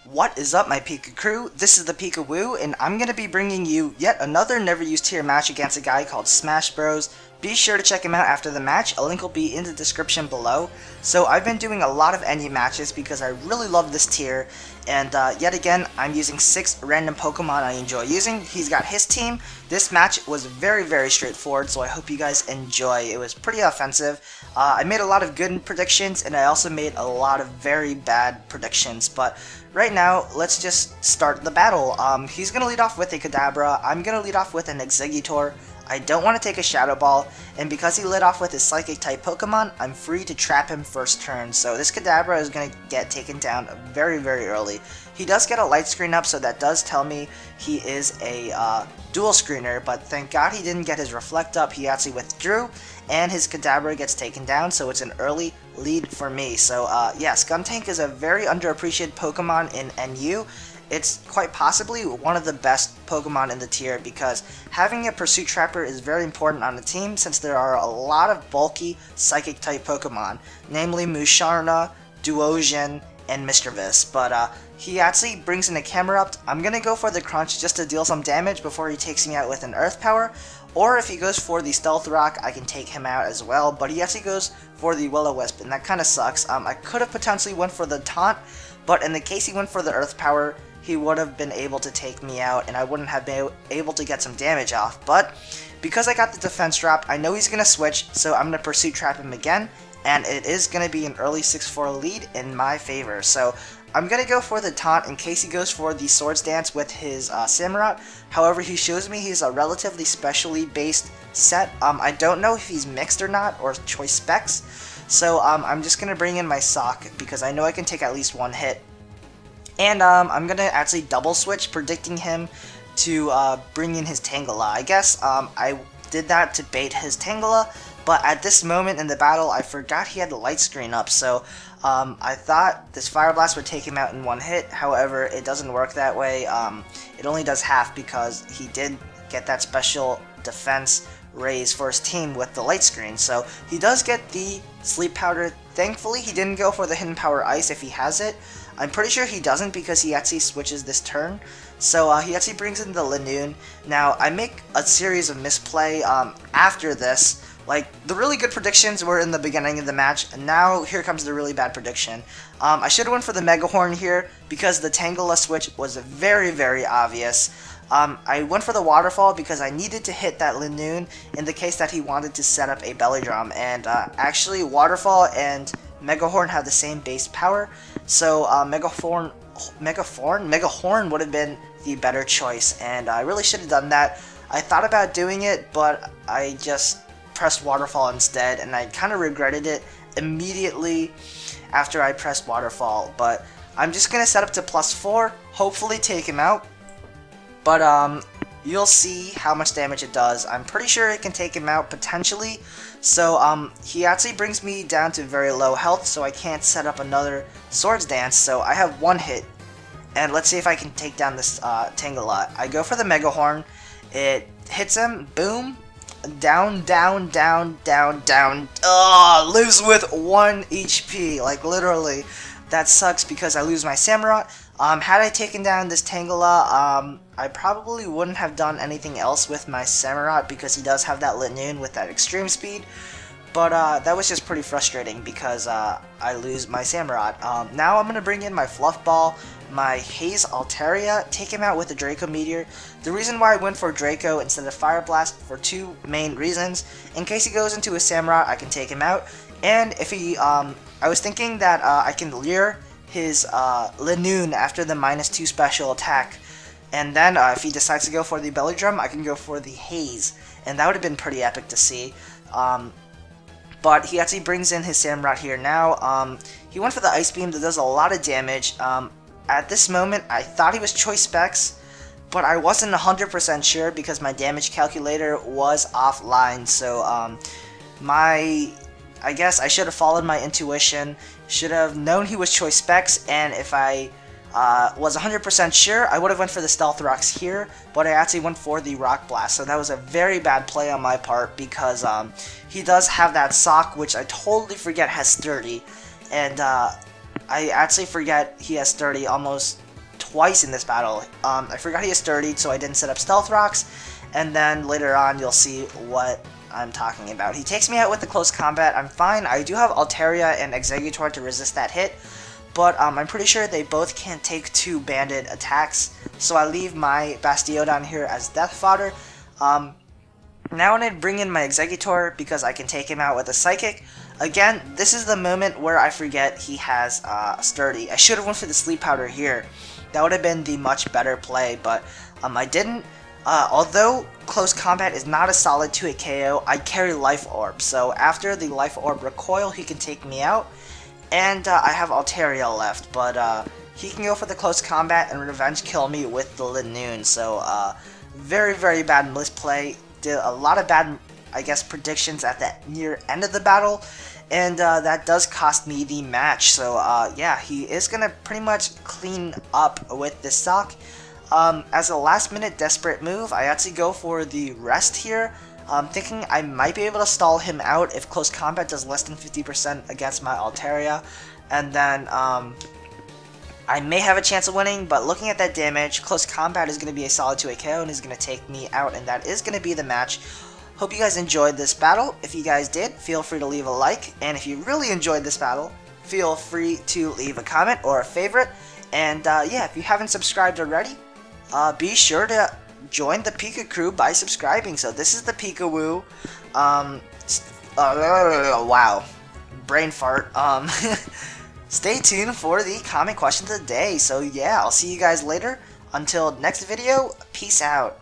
What is up, my Pika crew? This is the ThePikaWu, and I'm going to be bringing you yet another never used tier match against a guy called Smash Bros. Be sure to check him out after the match. A link will be in the description below. So I've been doing a lot of NU matches because I really love this tier, and yet again, I'm using 6 random Pokemon I enjoy using. He's got his team. This match was very straightforward, so I hope you guys enjoy. It was pretty offensive. I made a lot of good predictions, and I also made a lot of very bad predictions, but right now, let's just start the battle. He's going to lead off with a Kadabra. I'm going to lead off with an Exeggutor. I don't want to take a Shadow Ball, and because he led off with his Psychic-type Pokemon, I'm free to trap him first turn. So this Kadabra is going to get taken down very early. He does get a light screen up, so that does tell me he is a dual screener, but thank God he didn't get his Reflect up. He actually withdrew, and his Kadabra gets taken down, so it's an early lead for me. So yeah, Skuntank is a very underappreciated Pokemon in NU. It's quite possibly one of the best Pokemon in the tier because having a Pursuit Trapper is very important on the team since there are a lot of bulky Psychic-type Pokemon, namely Musharna, Duosion, and Mischievous, but he actually brings in a Camerupt. I'm going to go for the Crunch just to deal some damage before he takes me out with an Earth Power, or if he goes for the Stealth Rock, I can take him out as well, but he actually goes for the Will-O-Wisp, and that kind of sucks. I could have potentially went for the Taunt, but in the case he went for the Earth Power, he would have been able to take me out, and I wouldn't have been able to get some damage off, but because I got the Defense Drop, I know he's going to switch, so I'm going to Pursuit Trap him again, and it is going to be an early 6-4 lead in my favor. So I'm going to go for the Taunt in case he goes for the Swords Dance with his Samurott. However, he shows me he's a relatively specially based set. I don't know if he's mixed or not, or choice specs. So I'm just going to bring in my Sock because I know I can take at least one hit. And I'm going to actually double switch, predicting him to bring in his Tangela. I guess I did that to bait his Tangela, but at this moment in the battle, I forgot he had the light screen up, so I thought this Fire Blast would take him out in one hit. However, it doesn't work that way. It only does half because he did get that special defense raise for his team with the light screen, so he does get the Sleep Powder. Thankfully, he didn't go for the Hidden Power Ice if he has it. I'm pretty sure he doesn't because he actually switches this turn. So he actually brings in the Linoone. Now, I make a series of misplay after this. Like, the really good predictions were in the beginning of the match, and now here comes the really bad prediction. I should have went for the Mega Horn here because the Tangela switch was very obvious. I went for the Waterfall because I needed to hit that Linoone in the case that he wanted to set up a Belly Drum, and actually Waterfall and Mega Horn have the same base power, so Mega Horn would have been the better choice, and I really should have done that. I thought about doing it, but I just pressed Waterfall instead, and I kind of regretted it immediately after I pressed Waterfall, but I'm just going to set up to +4, hopefully take him out, but you'll see how much damage it does. I'm pretty sure it can take him out potentially, so he actually brings me down to very low health, so I can't set up another Swords Dance, so I have one hit, and let's see if I can take down this Tangela. I go for the Mega Horn, it hits him, boom, down, lives with 1 HP, like literally. That sucks because I lose my Samurott. Had I taken down this Tangela, I probably wouldn't have done anything else with my Samurott because he does have that Linoone with that extreme speed. But that was just pretty frustrating because I lose my Samurott. Now I'm going to bring in my Fluff Ball, my Haze Altaria, take him out with the Draco Meteor. The reason why I went for Draco instead of Fire Blast for 2 main reasons. In case he goes into a Samurott, I can take him out. And if he, I was thinking that I can lure his Linoone after the -2 special attack. And then if he decides to go for the Belly Drum, I can go for the Haze. And that would have been pretty epic to see. But he actually brings in his Samurott here now. He went for the Ice Beam that does a lot of damage. At this moment, I thought he was choice specs, but I wasn't 100% sure because my damage calculator was offline. So I guess I should have followed my intuition, should have known he was choice specs, and if I was 100% sure, I would have went for the Stealth Rocks here, but I actually went for the Rock Blast, so that was a very bad play on my part because he does have that Sock, which I totally forget has Sturdy, and I actually forget he has 30 almost twice in this battle. I forgot he is sturdy, so I didn't set up stealth rocks, and then later on you'll see what I'm talking about. He takes me out with the close combat. I'm fine. I do have Altaria and Executor to resist that hit, but I'm pretty sure they both can't take 2 banded attacks, so I leave my Bastio down here as death fodder. Now when I bring in my Executor, because I can take him out with a Psychic, again, this is the moment where I forget he has Sturdy. I should have went for the Sleep Powder here. That would have been the much better play, but I didn't. Although close combat is not a solid 2-hit KO, I carry Life Orb, so after the Life Orb recoil, he can take me out, and I have Altaria left, but he can go for the close combat and revenge kill me with the Linoon, so very, very bad misplay. Did a lot of bad, I guess, predictions at the near end of the battle, and that does cost me the match, so yeah, he is going to pretty much clean up with this stock. As a last minute desperate move, I actually go for the rest here, thinking I might be able to stall him out if close combat does less than 50% against my Altaria, and then I may have a chance of winning, but looking at that damage, close combat is going to be a solid 2-hit KO and is going to take me out, and that is going to be the match. Hope you guys enjoyed this battle. If you guys did, feel free to leave a like, and if you really enjoyed this battle, feel free to leave a comment or a favorite, and yeah, if you haven't subscribed already, be sure to join the Pika crew by subscribing. So this is the ThePikaWu. Wow, brain fart. Stay tuned for the comment question of the day. So yeah, I'll see you guys later. Until next video, peace out.